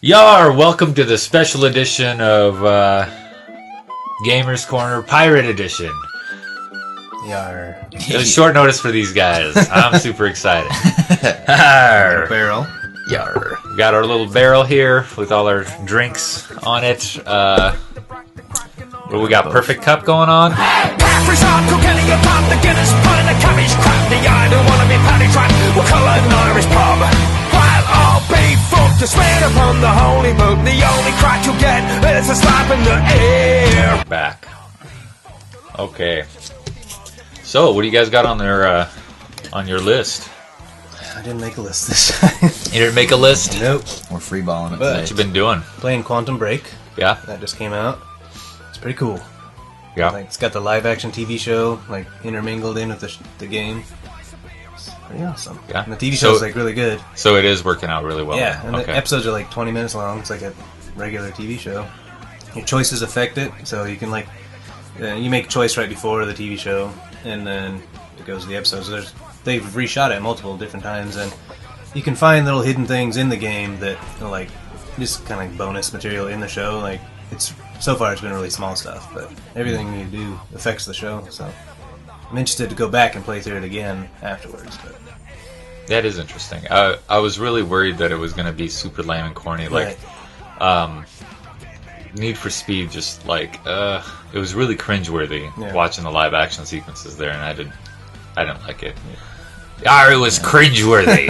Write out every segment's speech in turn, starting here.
Yar, welcome to the special edition of Gamers Corner Pirate Edition. Yar. It was short notice for these guys. I'm super excited. Arr. Barrel. Yar. We got our little barrel here with all our drinks on it. What we got? Perfect Cup going on. To swear upon the holy book, the only crack you'll get is a slap in the air. Back. Okay. So, what do you guys got on their on your list? I didn't make a list this time. You didn't make a list? Nope. We're freeballing it But- today. What you been doing? Playing Quantum Break. Yeah. That just came out. It's pretty cool. Yeah. Like, it's got the live action TV show like intermingled in with the game. It's pretty awesome. Yeah. And the TV So- show's like really good. So it is working out really well. Yeah, and Okay. the episodes are like 20 minutes long. It's like a regular TV show. Your choices affect it, so you can you make a choice right before the TV show, and then it goes to the episodes. They've reshot it multiple different times, and you can find little hidden things in the game that are like just kind of like bonus material in the show. Like so far it's been really small stuff, but everything you do affects the show. So I'm interested to go back and play through it again afterwards. But That is interesting. I was really worried that it was going to be super lame and corny. Like, Need for Speed, just like it was really cringeworthy watching the live action sequences there, and I didn't like it. It was cringeworthy.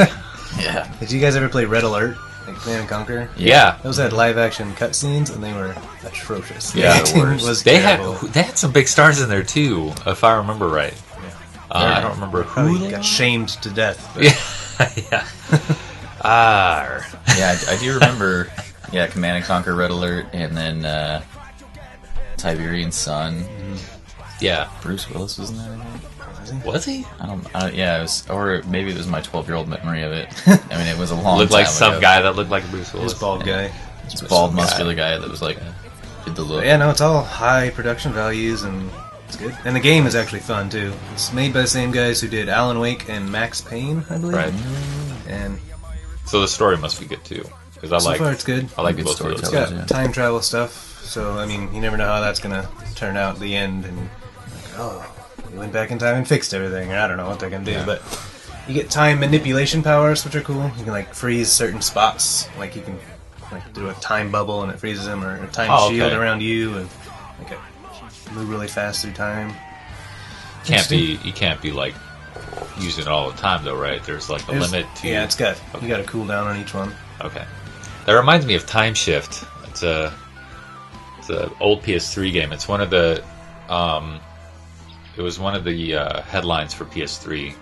Yeah. Did you guys ever play Red Alert? Like Command and Conquer? Yeah, Those had live action cutscenes, and they were atrocious. Yeah, The acting was they terrible. had some big stars in there too, if I remember right. I don't remember who. Probably got shamed to death. But Yeah, yeah. Yeah, I do remember, Command and Conquer Red Alert, and then Tiberian Sun. Yeah. Bruce Willis was in that, I think. Was he? It was, or maybe it was my 12-year-old memory of it. I mean, it was a long Looked time like some ago. guy that looked like Bruce Willis. this bald guy. This bald, muscular guy that was like, did the look. But yeah, no, it's all high production values, and it's good. And the game is actually fun, too. It's made by the same guys who did Alan Wake and Max Payne, I believe. Right. And So the story must be good too, because I so like. far it's good. I like Good both of those. It's storytelling. got Yeah. time travel stuff, so, I mean, you never know how that's going to turn out at the end, and like, oh, we went back in time and fixed everything, or I don't know what they're going to do, Yeah. but you get time manipulation powers, which are cool. You can, like, freeze certain spots, like, you can, like, do a time bubble and it freezes them, or a time shield around you, and, like, move really fast through time. You can't be like using it all the time though, right? There's like a limit to. Yeah, you got a cooldown on each one. Okay. That reminds me of Time Shift. It's a old PS3 game. It's one of the it was one of the headlines for PS3,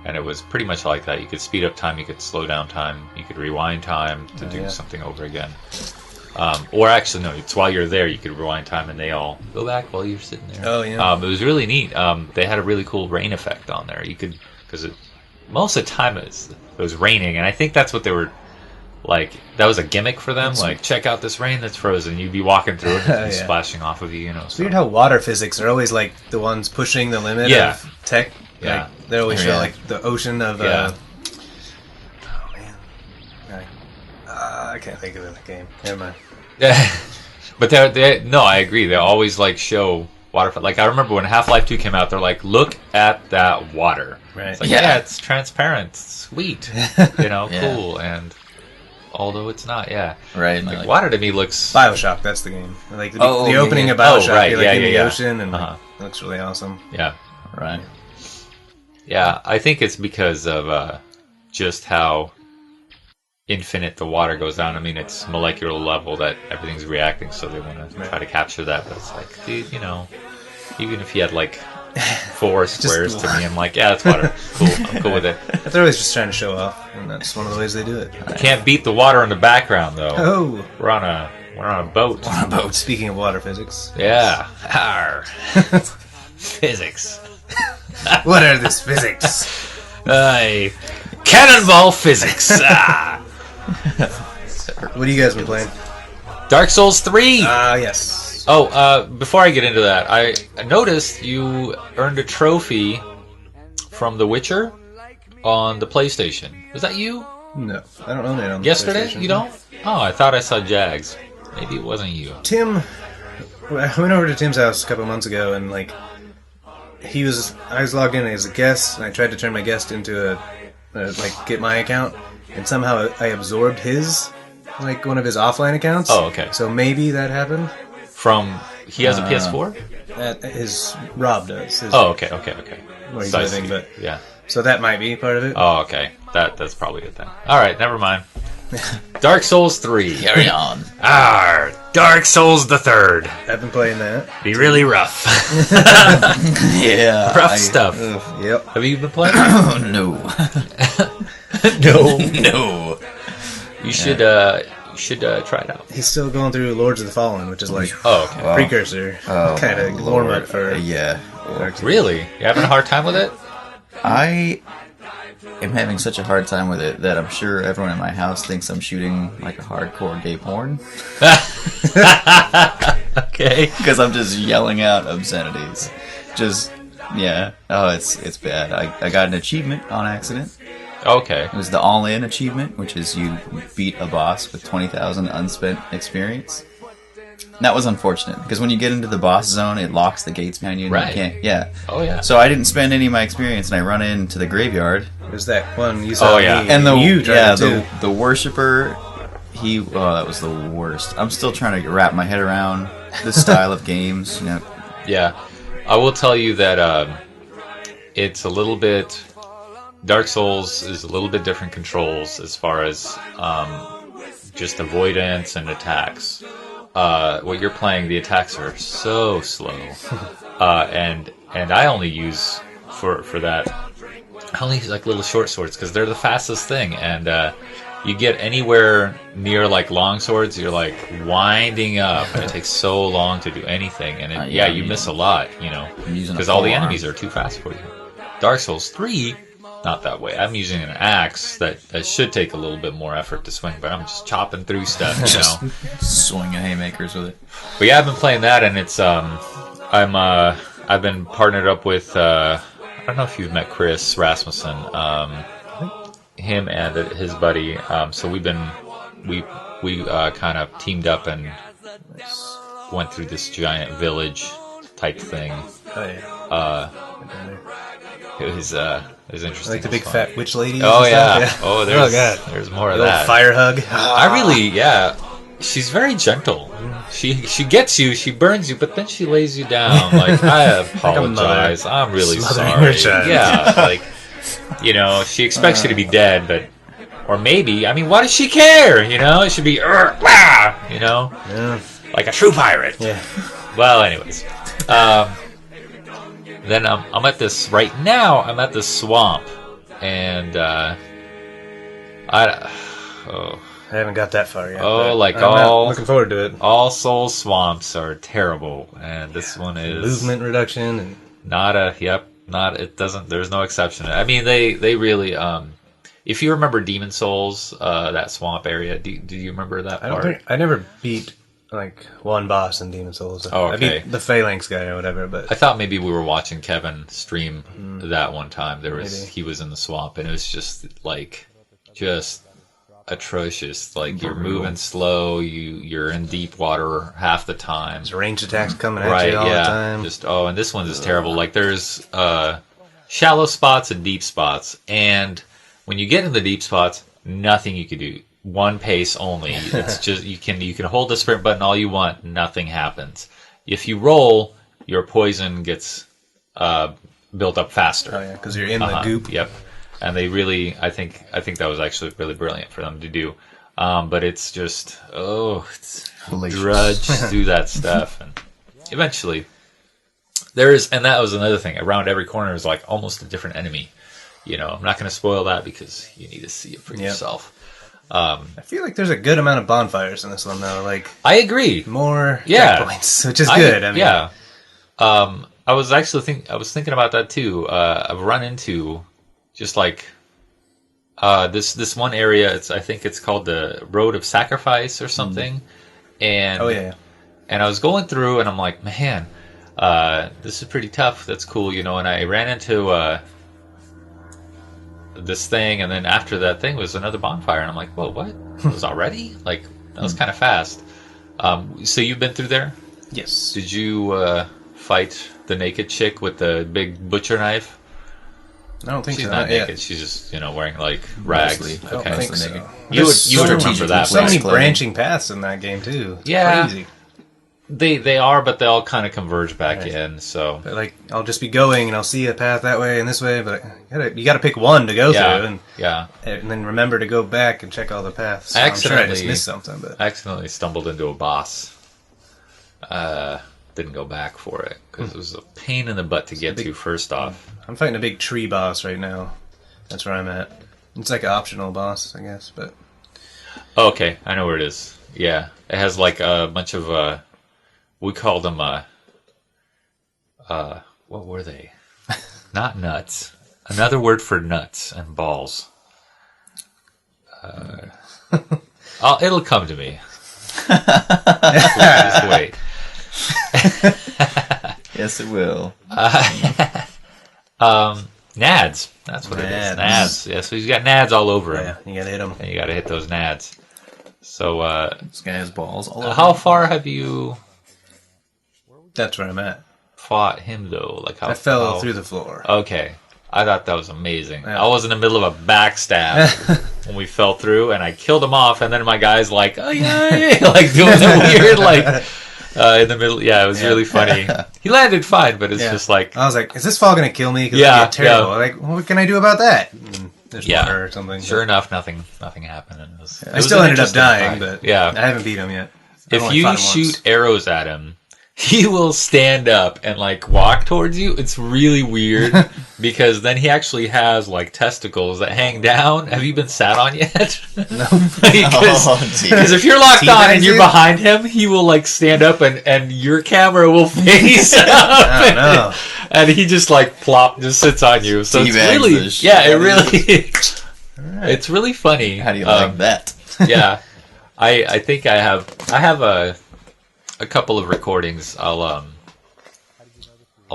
and it was pretty much like that. You could speed up time, you could slow down time, you could rewind time to do something over again. Or actually, no, it's while you're there, you could rewind time and they all go back while you're sitting there. Oh, yeah. It was really neat. They had a really cool rain effect on there. You could, because most of the time it was raining, and I think that's what they were, like, that was a gimmick for them. Like, check out this rain that's frozen. You'd be walking through it and it'd be Yeah. splashing off of you, It's weird how water physics are always, like, the ones pushing the limit of tech. Yeah. Like, they always show, like, the ocean of... Yeah. Oh, man. I can't think of the game. Never mind. But no, I agree. They always like show water. Like I remember when Half-Life 2 came out, they're like, "Look at that water." Right. It's like, Yeah. yeah, it's transparent, sweet, Yeah. cool. And although it's not, Right. And like water to me looks. Bioshock, that's the game. Like, the Oh, opening yeah. of Bioshock, Oh, right, you're, like, yeah, in the yeah. ocean, and Uh-huh. it looks really awesome. Yeah, right. yeah. I think it's because of just how infinite the water goes down. I mean, it's molecular level that everything's reacting, so they want to try to capture that. But it's like, dude, even if you had like 4 squares to me, I'm like, yeah, that's water. Cool, I'm cool with it. But they're always just trying to show off, and that's one of the ways they do it. Can't beat the water in the background though. Oh! We're on a boat. Speaking of water physics. Yeah. Arr. Physics. What are this physics? Cannonball physics. Ah. What have you guys been playing? Dark Souls 3. Yes. Oh, before I get into that, I noticed you earned a trophy from The Witcher on the PlayStation. Was that you? No, I don't own it on Yesterday? PlayStation. You don't? Oh, I thought I saw Jags. Maybe it wasn't you. Tim, I went over to Tim's house a couple months ago, and like I was logged in as a guest, and I tried to turn my guest into get my account, and somehow I absorbed his, like, one of his offline accounts. Oh, okay. So maybe that happened. He has a PS4? Rob does. Oh, okay. Where he's So I living, see. but Yeah. so that might be part of it. Oh, okay. That's probably it then. All right, never mind. Dark Souls 3. Carry on. Dark Souls the Third. I've been playing that. Be really rough. Yeah. Rough stuff. Yep. Have you been playing? Oh, no. No. No. You should try it out. He's still going through Lords of the Fallen, which is like Oh, okay. precursor, kind of warm up for. Yeah. Dark Souls. Really? You having a hard time with it? I am having such a hard time with it that I'm sure everyone in my house thinks I'm shooting like a hardcore gay porn. Okay. Because I'm just yelling out obscenities. Just, yeah. Oh, it's bad. I got an achievement on accident. Okay. It was the all-in achievement, which is you beat a boss with 20,000 unspent experience. And that was unfortunate, because when you get into the boss zone, it locks the gates behind you. And Right. You can't, yeah. Oh, yeah. So I didn't spend any of my experience, and I run into the graveyard. There's that one you saw. Oh, yeah. me, And you tried to. the worshiper, that was the worst. I'm still trying to wrap my head around this style of games. You know, Yeah. I will tell you that it's a little bit... Dark Souls is a little bit different controls as far as just avoidance and attacks. What you're playing, the attacks are so slow. And I only use for that... I only use like little short swords because they're the fastest thing. And you get anywhere near like long swords, you're like winding up, and it takes so long to do anything. And you miss a lot, you know, I'm using a because all the forearm. enemies are too fast for you. Dark Souls 3, not that way. I'm using an axe that should take a little bit more effort to swing, but I'm just chopping through stuff, you know. swinging haymakers with it. But yeah, I've been playing that, and it's I've been partnered up with I don't know if you've met Chris Rasmussen, him and his buddy. So we kind of teamed up and went through this giant village type thing. Oh yeah. It was interesting. Like the It was big fun. fat witch lady. Oh and yeah. stuff? Oh, there's more of The old that. fire hug. I really, she's very gentle. She gets you, she burns you, but then she lays you down. Like, I apologize. I'm really Smothering sorry. her child. Yeah, like, you know, she expects you to be dead, but, or maybe, I mean, why does she care? You know, it should be, "Wah!" You know, Yeah. like a true pirate. Yeah. Well, anyways, then I'm at this right now. I'm at this swamp, and I haven't got that far yet. Oh, but like I'm not all- looking forward to it. all soul swamps are terrible, and this one is Movement reduction and it doesn't. There's no exception. I mean, they really. If you remember Demon Souls, that swamp area, do you remember that part? I never beat like one boss in Demon Souls. Oh, I okay. beat the Phalanx guy or whatever, but I thought maybe we were watching Kevin stream that one time. Maybe. He was in the swamp, and it was just atrocious. Like, you're moving slow, you're in deep water half the time. there's ranged attacks coming at Right, you all yeah. the time. And this one's just terrible. Like, there's shallow spots and deep spots, and when you get in the deep spots, nothing you can do. One pace only. It's just you can hold the sprint button all you want, nothing happens. If you roll, your poison gets built up faster. Oh yeah, because you're in the goop. Yep. And they really, I think that was actually really brilliant for them to do. But it's just, it's Hellacious. drudge through that stuff, and eventually and that was another thing. Around every corner is like almost a different enemy. You know, I'm not going to spoil that because you need to see it for yourself. I feel like there's a good amount of bonfires in this one though. Like I agree. more Yeah. checkpoints, which is good. I mean, yeah. I was actually thinking about that too. I've run into just like this one area. I think it's called the Road of Sacrifice or something. And Oh yeah. and I was going through, and I'm like, man, this is pretty tough. That's cool, you know. And I ran into this thing, and then after that thing was another bonfire, and I'm like, whoa, what? It was already? Like, that was kind of fast. So you've been through there? Yes. Did you fight the naked chick with the big butcher knife? I don't think She's so. not Yeah. naked. She's just, wearing like rags. Mostly. I don't Okay. think Mostly so. naked. You would There's remember that. So many Clothing. branching paths in that game too. It's Yeah. crazy. They are, but they all kind of converge back in. So But like, I'll just be going and I'll see a path that way and this way, but you gotta pick one to go yeah, through, yeah. and then remember to go back and check all the paths. So I I'm sure I just accidentally- missed something, but I accidentally stumbled into a boss. Didn't go back for it because it was a pain in the butt to get to. First off, I'm fighting a big tree boss right now. That's where I'm at. It's like an optional boss, I guess, but oh, okay, I know where it is. Yeah, it has like a bunch of we called them what were they? Not nuts. Another word for nuts and balls. It'll come to me. Just wait. Yes, it will. Nads. That's what it is. Nads. Nads. Yeah, so he's got nads all over him. yeah, you gotta hit them. And you gotta hit those nads. So, This guy has balls all over. how far have you That's where I'm at. fought him, though? Like, how I fell how- through the floor. Okay. I thought that was amazing. Yeah. I was in the middle of a backstab when we fell through, and I killed him off, and then my guy's like, oh, yeah, like doing the weird, like, in the middle. Yeah, it was really funny. He landed fine, but it's Yeah. just like, I was like, is this fall gonna kill me? Because Yeah, yeah, terrible. yeah. Like, well, what can I do about that? And there's Yeah. water or something. sure enough, nothing happened. And it was, it I was still an ended up interesting dying, fight. but yeah. I haven't beat him yet. I've If only you fought him shoot once. arrows at him, he will stand up and like walk towards you. It's really weird because then he actually has like testicles that hang down. Have you been sat on yet? No. Oh, dear. Because if you're locked Teabag on and you're you? behind him, he will like stand up and your camera will face up. I don't know. And he just like plop, just sits on you. So it's Teabags really, the shit yeah, it out of really, it's really funny. How do you like that? Yeah, I think I have a couple of recordings I'll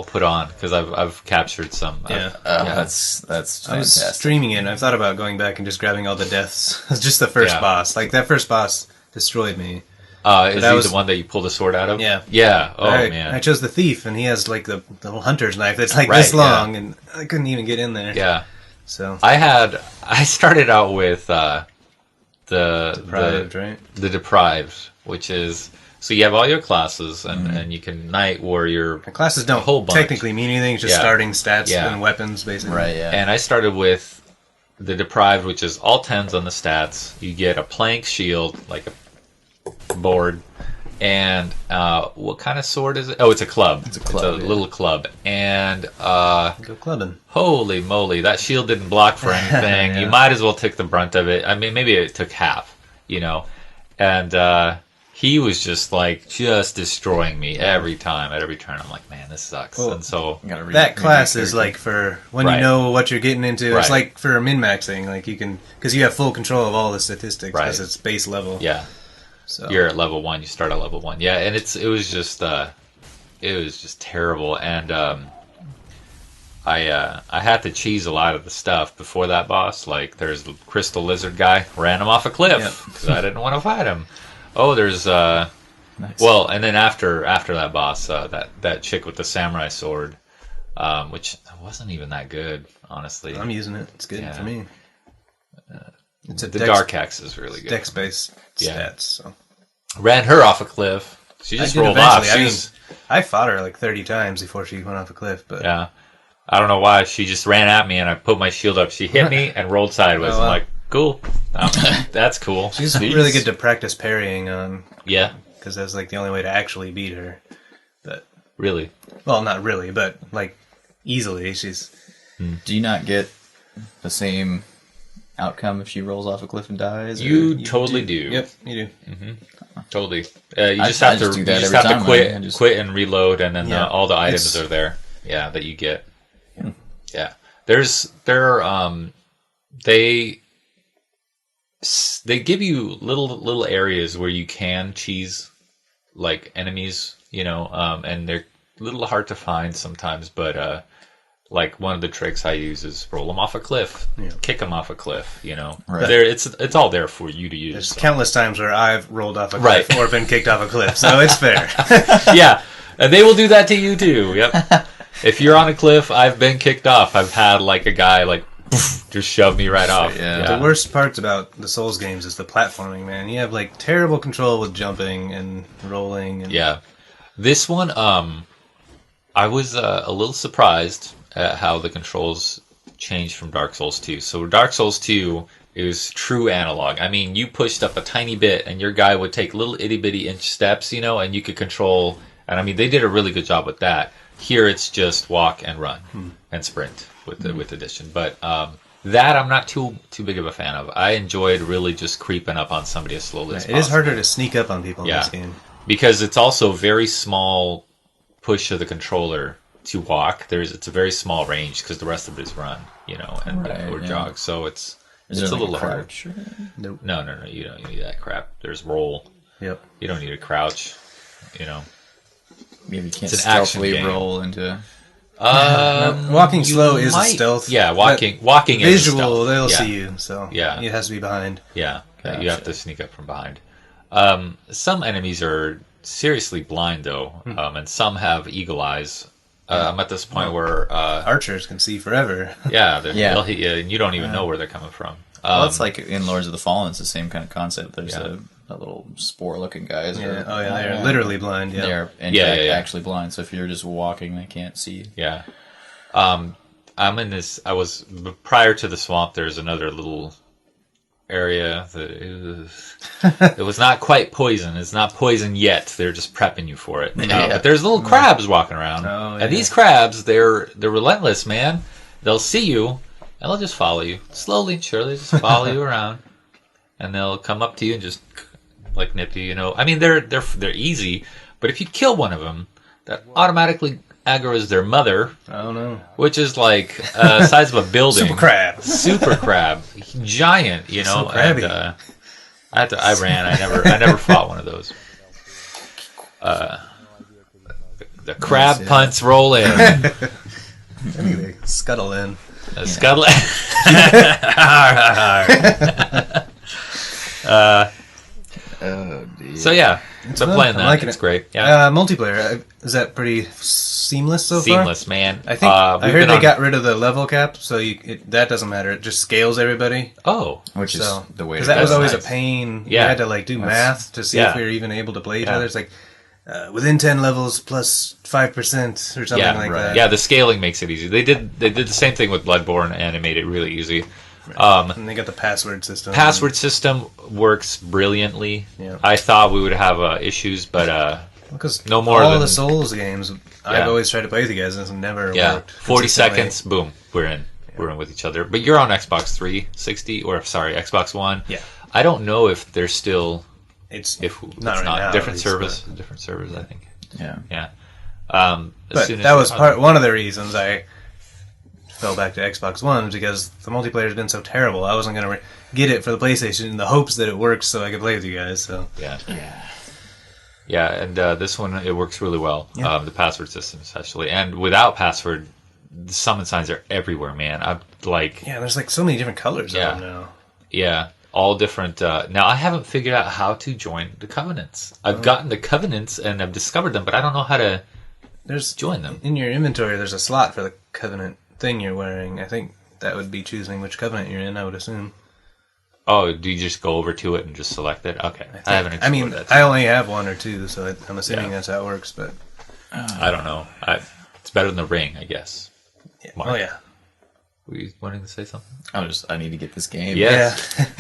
put on because I've captured some. Yeah. That's I was fantastic. streaming it, and I thought about going back and just grabbing all the deaths. Just the first Yeah. boss. Like, that first boss destroyed me. Is that he was- the one that you pull the sword out of? Yeah. Yeah. Oh I man. chose the thief, and he has, like, the little hunter's knife that's, like, Right, this yeah. long, and I couldn't even get in there. Yeah. So, I started out with the deprived, right? the deprived, which is so you have all your classes and you can knight warrior. The classes A don't whole bunch. technically mean anything, it's just Yeah. starting stats Yeah. and weapons, basically. Right, yeah. And I started with the deprived, which is all 10s on the stats. You get a plank shield, like a board, and what kind of sword is it? Oh, it's a club. It's a club, yeah. little club, and Go clubbing. holy moly, that shield didn't block for anything. Yeah. You might as well take the brunt of it. I mean, maybe it took half, and he was just destroying me every time at every turn. I'm like, man, this sucks. Well, and so You gotta read- That read class your is character. like for when Right. you know what you're getting into. Right. It's like for min-maxing. Like, you can, because you have full control of all the statistics because Right. it's base level. yeah. So You're at level 1. You start at level 1. Yeah, and it was just terrible. And I had to cheese a lot of the stuff before that boss. Like there's the crystal lizard guy, ran him off a cliff Yep. because I didn't want to fight him. Oh, there's Nice. well, and then after that boss, that chick with the samurai sword, which wasn't even that good, honestly. I'm using it. It's good Yeah. for me. It's a The dex, dark axe is really good. dex-based Yeah. stats. So Ran her off a cliff. She just did rolled off. eventually. She I was, I fought her like 30 times before she went off a cliff. But yeah. I don't know why. She just ran at me and I put my shield up. She hit me and rolled sideways. Oh, wow. I'm like, cool. That's cool. she's really good to practice parrying on, Yeah, because that's like the only way to actually beat her. But really. well, not really, but like easily. She's Do you not get the same outcome if she rolls off a cliff and dies? or- You totally do. Yep, you do. Totally. You I- just I have just to. do You that just every have to time, quit, I just- quit and reload, and then Yeah. all the items It's- are there. Yeah, that you get. Hmm. Yeah. They give you little areas where you can cheese like enemies, and they're a little hard to find sometimes, but like one of the tricks I use is roll them off a cliff, Yeah. kick them off a cliff. You know, Right. there it's all there for you to use. There's so. countless times where I've rolled off a cliff Right. or been kicked off a cliff, so it's fair. Yeah, and they will do that to you too. Yep. If you're on a cliff, I've been kicked off. I've had like a guy like just shove me right off. yeah. The worst parts about the Souls games is the platforming, man. You have like terrible control with jumping and rolling. And Yeah. This one, I was a little surprised at how the controls changed from Dark Souls 2. So Dark Souls 2 is true analog. I mean, you pushed up a tiny bit, and your guy would take little itty bitty inch steps, you know, and you could control. And I mean, they did a really good job with that. Here, it's just walk and run and sprint with addition. But that I'm not too big of a fan of. I enjoyed really just creeping up on somebody as slowly as it possible. is harder to sneak up on people in Yeah. this game. Because it's also very small push of the controller to walk. It's a very small range because the rest of it is run, you know, and Right, or yeah. jog. So it's Is a there, like, little harder. crouch? Nope. No, you don't need that crap. There's roll. Yep. You don't need a crouch. You know. Maybe you can't It's an action stealthily game. roll into. Walking you slow is a might- stealth. Yeah, but walking is a visual. stealth. They'll Yeah. see you, so Yeah. it has to be behind. Yeah, you Gotcha. have to sneak up from behind. Some enemies are seriously blind though, and some have eagle eyes. I'm at this point where Archers can see forever. yeah, Yeah. they'll hit you, and you don't even know where they're coming from. Well, it's like in Lords of the Fallen, it's the same kind of concept. There's Yeah. a little spore-looking guys. Yeah. Oh yeah, they're literally blind. Yeah. They're Yeah. actually blind. So if you're just walking, they can't see you. Yeah. I'm in this. Prior to the swamp. There's another little area that it was not quite poison. It's not poison yet. They're just prepping you for it. Yeah. But there's little crabs walking around, Oh, yeah. and these crabs, they're relentless, man. They'll see you, and they'll just follow you slowly and surely. Just follow you around, and they'll come up to you and just like nip you. You know, I mean, they're easy, but if you kill one of them, that automatically aggroes their mother, I don't know. which is like size of a building. Super crab. Super crab, giant. You know, So crabby. and I ran. I never fought one of those. The crab yeah. punts roll in. Anyway, scuttle in. Scuttle. Oh, dear. So yeah, so fun. playing I'm that, liking it's it. great. Yeah, Multiplayer, is that pretty seamless so far? seamless, man. I think I we've heard been they on- got rid of the level cap, so that doesn't matter. It just scales everybody. Oh, Which is So the way to because that go. was always nice. a pain. Yeah. You had to like do math to see if yeah. we were even able to play each Yeah. other. It's like within 10 levels plus 5% or something yeah, like right. that. yeah. The scaling makes it easy. They did the same thing with Bloodborne and it made it really easy. And they got the password system. Password system works brilliantly. Yeah. I thought we would have issues, but Because no more all than- the Souls games, Yeah. I've always tried to play with you guys, and it's never yeah, worked. 40 consistently. seconds, boom, we're in. We're in with each other. But you're on Xbox 360, or sorry, Xbox One. Yeah. I don't know if they're still, It's if not it's right not now, different at least, servers, different servers. I think. Yeah. Yeah. As But soon as that you're was on- one of the reasons I fell back to Xbox One, because the multiplayer has been so terrible. I wasn't going to get it for the PlayStation in the hopes that it works so I could play with you guys. So Yeah. Yeah, and this one, it works really well. Yeah. The password system, especially. And without password, the summon signs are everywhere, man. I'm like, yeah, there's like so many different colors Yeah. of them now. yeah, all different. Now, I haven't figured out how to join the covenants. I've gotten the covenants and I've discovered them, but I don't know how to There's join them. in your inventory. There's a slot for the Covenant thing you're wearing. I think that would be choosing which Covenant you're in. I would assume. Oh, do you just go over to it and just select it? Okay. I haven't explored I mean, that. I only have one or two, so I'm assuming Yeah. that's how it works. But I don't know. It's better than the ring, I guess. Mark. oh yeah, Were you wanting to say something? I need to get this game. Yeah.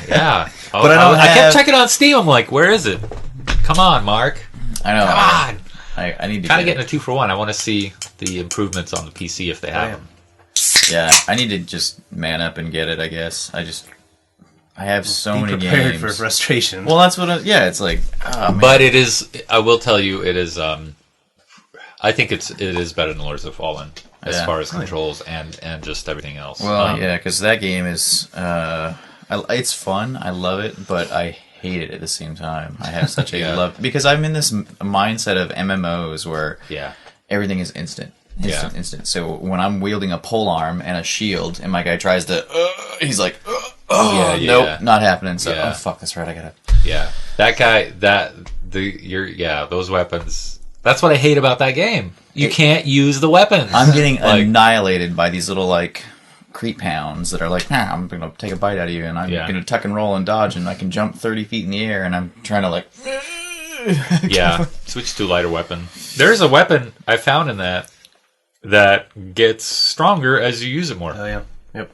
Yeah. Oh, But I don't I have- kept checking on Steam. I'm like, where is it? Come on, Mark. I know. Come on. I need to Kind of get getting a 2-for-1. I want to see the improvements on the PC if they have Yeah. them. Yeah, I need to just man up and get it, I guess. I have so be many prepared games. for frustration. Well, that's what it's like, oh, man. But it is, I will tell you, it is, I think it is better than Lords of Fallen as Yeah. far as controls and just everything else. Well, yeah, because that game is, it's fun, I love it, but I hate it at the same time. I have such a Yeah. love, because I'm in this mindset of MMOs where Yeah. everything is instant. Instant. So when I'm wielding a pole arm and a shield, and my guy tries to, he's like, oh, nope, not happening. So, oh fuck, that's right, I gotta. Yeah, that guy, those weapons. That's what I hate about that game. You can't use the weapons. I'm getting annihilated by these little creep hounds that are like, I'm gonna take a bite out of you, and I'm gonna tuck and roll and dodge, and I can jump 30 feet in the air, and I'm trying to switch to a lighter weapon. There's a weapon I found in that gets stronger as you use it more. Oh yeah, yep.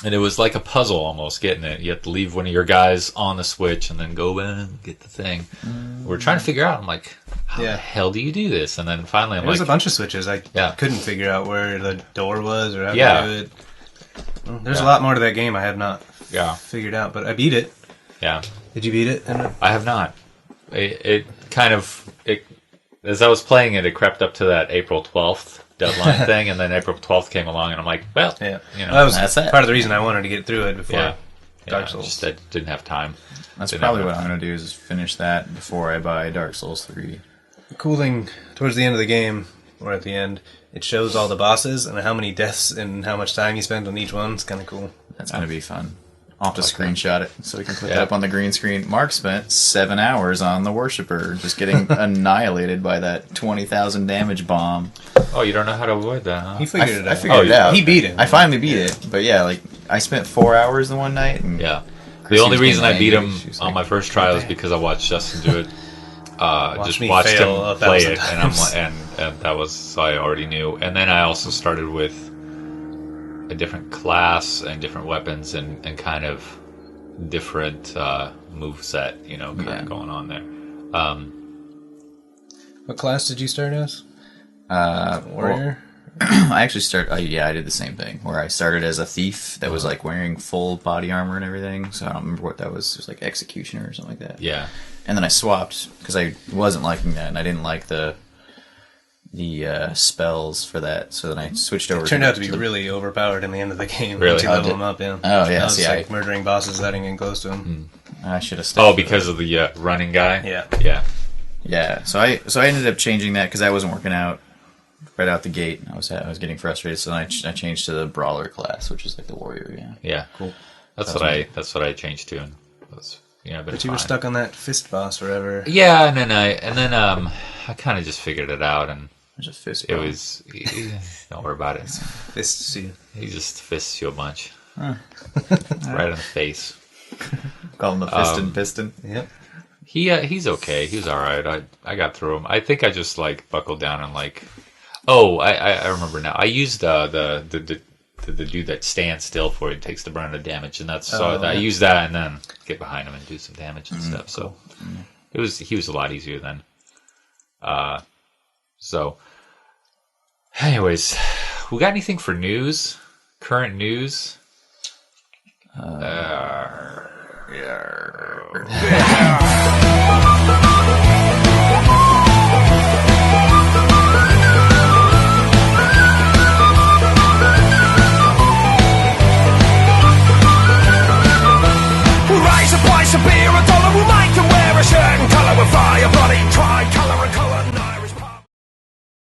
And it was like a puzzle almost getting it. You have to leave one of your guys on the switch and then go in and get the thing. We're trying to figure out. I'm like, how the hell do you do this? And then finally, There's a bunch of switches. I couldn't figure out where the door was or how to do it. Well, there's a lot more to that game I have not figured out, but I beat it. Yeah. Did you beat it? I have not. It as I was playing it, it crept up to that April 12th deadline thing, and then April 12th came along, and I'm like, well, that was part of the reason I wanted to get through it before Dark Souls. Just I didn't have time. That's probably what I'm going to do is finish that before I buy Dark Souls 3. The cool thing, towards the end of the game, or at the end, it shows all the bosses and how many deaths and how much time you spend on each one. It's kind of cool. That's going to be fun. I'll have to screenshot it so we can put that up on the green screen. Mark spent 7 hours on the Worshipper, just getting annihilated by that 20,000 damage bomb. Oh, you don't know how to avoid that, huh? He figured it out. I figured it out. He beat it. I finally beat it, but I spent 4 hours the one night. And the only reason I beat him on my first try was because I watched Justin do it. Just watched him play it, and that was, so I already knew. And then I also started with a different class and different weapons and kind of different move set, kind of going on there. What class did you start as? Warrior? I actually I did the same thing, where I started as a thief that was wearing full body armor and everything, so I don't remember what that was. It was executioner or something like that. Yeah. And then I swapped, because I wasn't liking that, and I didn't like the spells for that, so then I switched over. It turned out to be really overpowered in the end of the game. Really? Once you level them up, yeah. Oh, yeah. I was murdering bosses without even getting close to them. I should have stopped. Oh, because of the running guy? Yeah. Yeah. Yeah, so I ended up changing that, because I wasn't working out right out the gate. I was getting frustrated, so then I changed to the brawler class, which is the warrior. Yeah. Yeah. Cool. That's what I changed to, and that's but you were stuck on that fist boss forever. Yeah, and then I kind of just figured it out, and there's a fist. It was don't worry about it. Fists you. He just fists you a bunch, right in the face. Call him the fistin' piston. Yep. He's okay. He was all right. I got through him. I think I just buckled down and I remember now. I used the dude that stands still for it, takes the brunt of damage, and that's I used that and then get behind him and do some damage and stuff. So he was a lot easier then. So anyways, we got anything for news? Current news?